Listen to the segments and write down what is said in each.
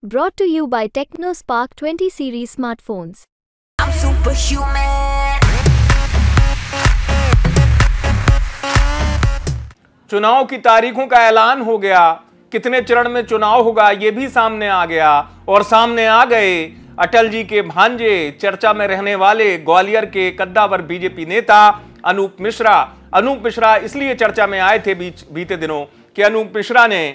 Brought to you by TechnoSpark 20 series smartphones. I'm superhuman. चुनाव की तारीखों का ऐलान हो गया, कितने चरण में चुनाव होगा यह भी सामने आ गया और सामने आ गए अटल जी के भांजे, चर्चा में रहने वाले ग्वालियर के कद्दावर बीजेपी नेता अनूप मिश्रा। अनूप मिश्रा इसलिए चर्चा में आए थे बीते दिनों कि अनूप मिश्रा ने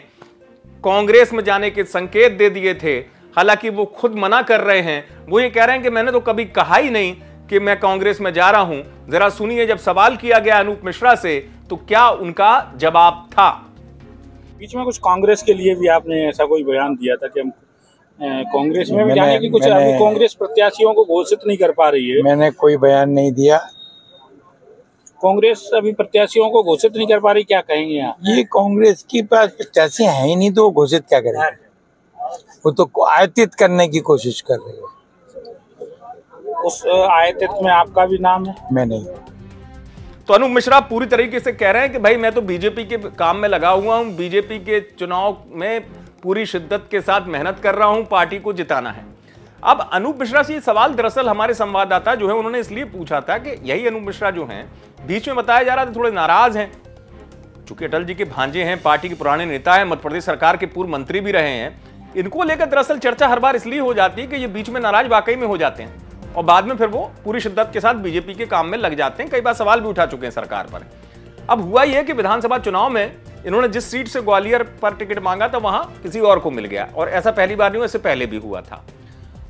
कांग्रेस में जाने के संकेत दे दिए थे। हालांकि वो खुद मना कर रहे हैं, वो ये कह रहे हैं कि मैंने तो कभी कहा ही नहीं कि मैं कांग्रेस में जा रहा हूं। जरा सुनिए, जब सवाल किया गया अनूप मिश्रा से तो क्या उनका जवाब था। बीच में कुछ कांग्रेस के लिए भी आपने ऐसा कोई बयान दिया था कि हम कांग्रेस में जाने की कुछ अभी कांग्रेस प्रत्याशियों को घोषित नहीं कर पा रही है। मैंने कोई बयान नहीं दिया। कांग्रेस अभी प्रत्याशियों को घोषित नहीं कर पा रही, क्या कहेंगे आप? ये कांग्रेस की पास प्रत्याशी है ही नहीं, तो वो घोषित क्या करेगा? वो तो आयतित करने की कोशिश कर रही है। उस आयतित में आपका भी नाम है? मैं नहीं। तो अनूप मिश्रा पूरी तरीके से कह रहे हैं कि भाई मैं तो बीजेपी के काम में लगा हुआ हूं, बीजेपी के चुनाव में पूरी शिद्दत के साथ मेहनत कर रहा हूं, पार्टी को जिताना है। अब अनूप मिश्रा से ये सवाल दरअसल हमारे संवाददाता जो है उन्होंने इसलिए पूछा था कि यही अनूप मिश्रा जो हैं बीच में बताया जा रहा था थोड़े नाराज हैं, चूंकि अटल जी के भांजे हैं, पार्टी के पुराने नेता हैं, मध्य प्रदेश सरकार के पूर्व मंत्री भी रहे हैं। इनको लेकर दरअसल चर्चा हर बार इसलिए हो जाती है कि ये बीच में नाराज वाकई में हो जाते हैं और बाद में फिर वो पूरी शिद्दत के साथ बीजेपी के काम में लग जाते हैं। कई बार सवाल भी उठा चुके हैं सरकार पर। अब हुआ यह कि विधानसभा चुनाव में इन्होंने जिस सीट से ग्वालियर पर टिकट मांगा था वहां किसी और को मिल गया, और ऐसा पहली बार नहीं हुआ, इससे पहले भी हुआ था।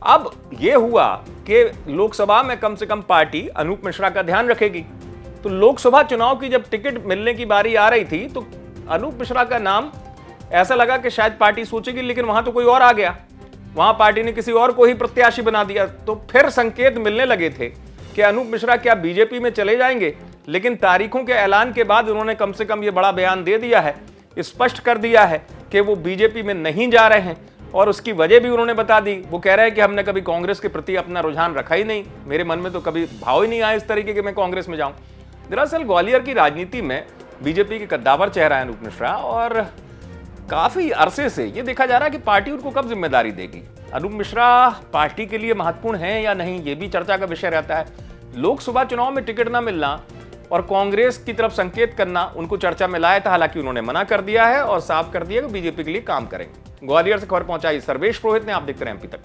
अब यह हुआ कि लोकसभा में कम से कम पार्टी अनूप मिश्रा का ध्यान रखेगी, तो लोकसभा चुनाव की जब टिकट मिलने की बारी आ रही थी तो अनूप मिश्रा का नाम ऐसा लगा कि शायद पार्टी सोचेगी, लेकिन वहां तो कोई और आ गया, वहां पार्टी ने किसी और को ही प्रत्याशी बना दिया। तो फिर संकेत मिलने लगे थे कि अनूप मिश्रा क्या बीजेपी में चले जाएंगे, लेकिन तारीखों के ऐलान के बाद उन्होंने कम से कम ये बड़ा बयान दे दिया है, स्पष्ट कर दिया है कि वो बीजेपी में नहीं जा रहे हैं, और उसकी वजह भी उन्होंने बता दी। वो कह रहे हैं कि हमने कभी कांग्रेस के प्रति अपना रुझान रखा ही नहीं, मेरे मन में तो कभी भाव ही नहीं आया इस तरीके के मैं कांग्रेस में जाऊं। दरअसल ग्वालियर की राजनीति में बीजेपी के कद्दावर चेहरा है अनूप मिश्रा, और काफी अरसे से ये देखा जा रहा है कि पार्टी उनको कब जिम्मेदारी देगी। अनूप मिश्रा पार्टी के लिए महत्वपूर्ण है या नहीं, ये भी चर्चा का विषय रहता है। लोकसभा चुनाव में टिकट ना मिलना और कांग्रेस की तरफ संकेत करना उनको चर्चा में लाया था, हालांकि उन्होंने मना कर दिया है और साफ कर दिया कि बीजेपी के लिए काम करेंगे। ग्वालियर से खबर पहुंचाई सर्वेश पुरोहित ने। आप देखते रहे एमपी तक।